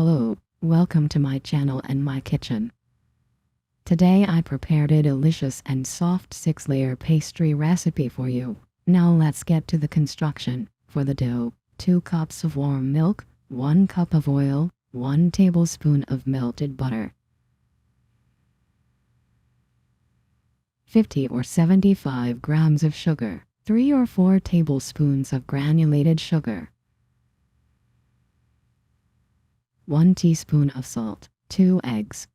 Hello, welcome to my channel and my kitchen. Today I prepared a delicious and soft 6-layer pastry recipe for you. Now let's get to the construction. For the dough, 2 cups of warm milk, 1 cup of oil, 1 tablespoon of melted butter, 50 or 75 grams of sugar, 3 or 4 tablespoons of granulated sugar, 1 teaspoon of salt, 2 eggs.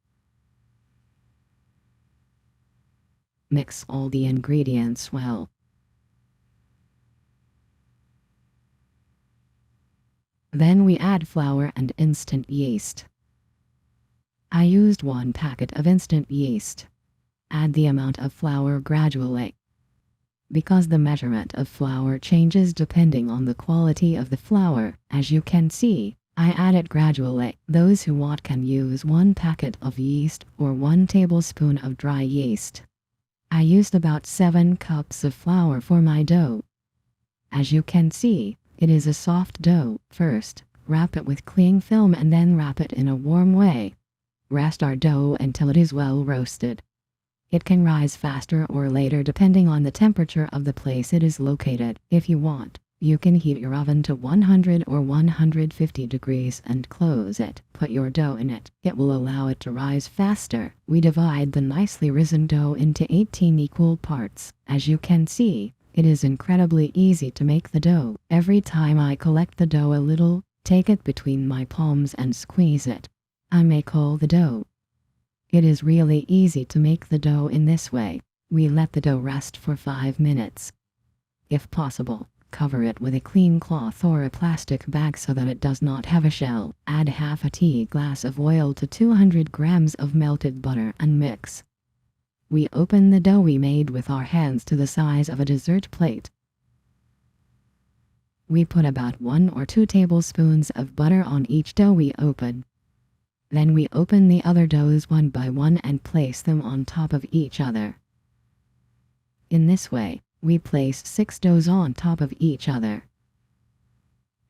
Mix all the ingredients well. Then we add flour and instant yeast. I used 1 packet of instant yeast. Add the amount of flour gradually, because the measurement of flour changes depending on the quality of the flour. As you can see, I add it gradually. Those who want can use 1 packet of yeast or 1 tablespoon of dry yeast. I used about 7 cups of flour for my dough. As you can see, it is a soft dough. First, wrap it with cling film and then wrap it in a warm way. Rest our dough until it is well roasted. It can rise faster or later depending on the temperature of the place it is located. If you want, you can heat your oven to 100 or 150 degrees and close it. Put your dough in it. It will allow it to rise faster. We divide the nicely risen dough into 18 equal parts. As you can see, it is incredibly easy to make the dough. Every time I collect the dough a little, take it between my palms and squeeze it. I make all the dough. It is really easy to make the dough in this way. We let the dough rest for 5 minutes. If possible, cover it with a clean cloth or a plastic bag so that it does not have a shell. Add half a tea glass of oil to 200 grams of melted butter and mix. We open the dough we made with our hands to the size of a dessert plate. We put about 1 or 2 tablespoons of butter on each dough we open. Then we open the other doughs one by one and place them on top of each other. In this way, we place 6 doughs on top of each other.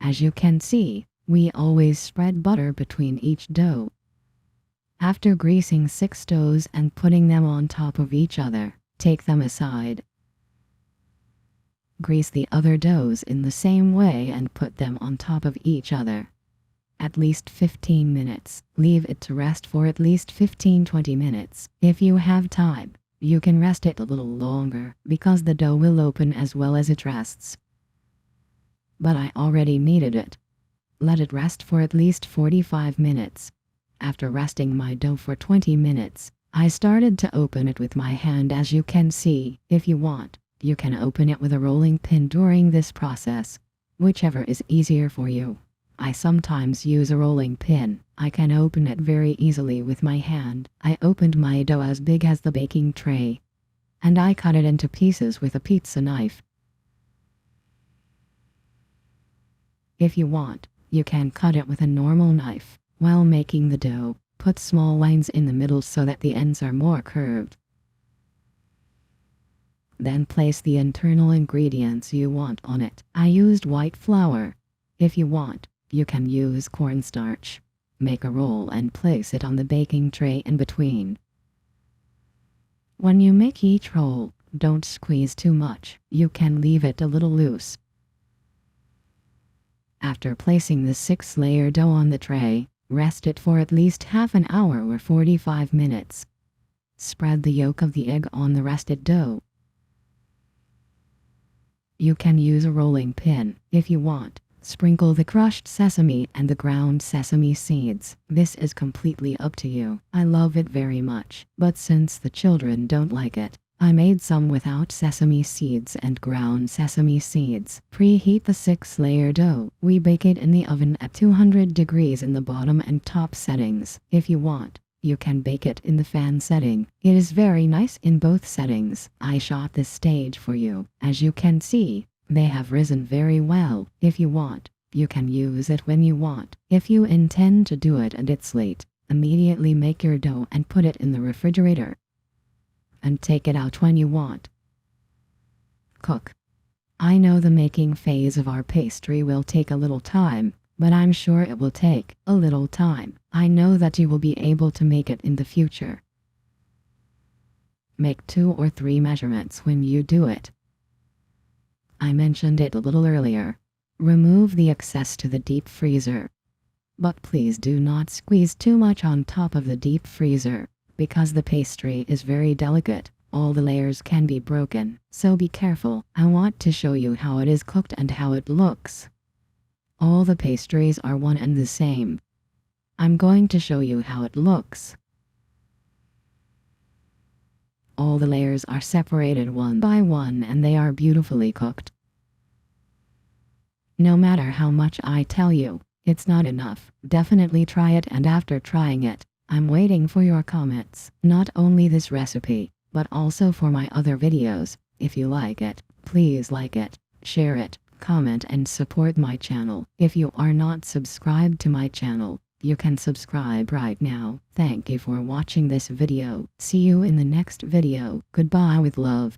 As you can see, we always spread butter between each dough. After greasing 6 doughs and putting them on top of each other, take them aside. Grease the other doughs in the same way and put them on top of each other. At least 15 minutes. Leave it to rest for at least 15-20 minutes. If you have time, you can rest it a little longer because the dough will open as well as it rests. But I already kneaded it. Let it rest for at least 45 minutes. After resting my dough for 20 minutes, I started to open it with my hand. As you can see. If you want, you can open it with a rolling pin during this process, whichever is easier for you. I sometimes use a rolling pin. I can open it very easily with my hand. I opened my dough as big as the baking tray, and I cut it into pieces with a pizza knife. If you want, you can cut it with a normal knife. While making the dough, put small lines in the middle so that the ends are more curved. Then place the internal ingredients you want on it. I used white flour. If you want, you can use cornstarch. Make a roll and place it on the baking tray in between. When you make each roll, don't squeeze too much. You can leave it a little loose. After placing the 6-layer dough on the tray, rest it for at least half an hour or 45 minutes. Spread the yolk of the egg on the rested dough. You can use a rolling pin if you want. Sprinkle the crushed sesame and the ground sesame seeds. This is completely up to you. I love it very much, but since the children don't like it, I made some without sesame seeds and ground sesame seeds. Preheat the 6-layer dough. We bake it in the oven at 200 degrees in the bottom and top settings. If you want, you can bake it in the fan setting. It is very nice in both settings. I shot this stage for you. As you can see, they have risen very well. If you want, you can use it when you want. If you intend to do it and it's late, immediately make your dough and put it in the refrigerator. And take it out when you want. Cook. I know the making phase of our pastry will take a little time, but I'm sure it will take a little time. I know that you will be able to make it in the future. Make 2 or 3 measurements when you do it. I mentioned it a little earlier. Remove the excess to the deep freezer. But please do not squeeze too much on top of the deep freezer, because the pastry is very delicate. All the layers can be broken, so be careful. I want to show you how it is cooked and how it looks. All the pastries are one and the same. I'm going to show you how it looks. All the layers are separated one by one and they are beautifully cooked. No matter how much I tell you, it's not enough. Definitely try it, and after trying it, I'm waiting for your comments. Not only this recipe, but also for my other videos. If you like it, please like it, share it, comment and support my channel. If you are not subscribed to my channel, you can subscribe right now. Thank you for watching this video. See you in the next video. Goodbye with love.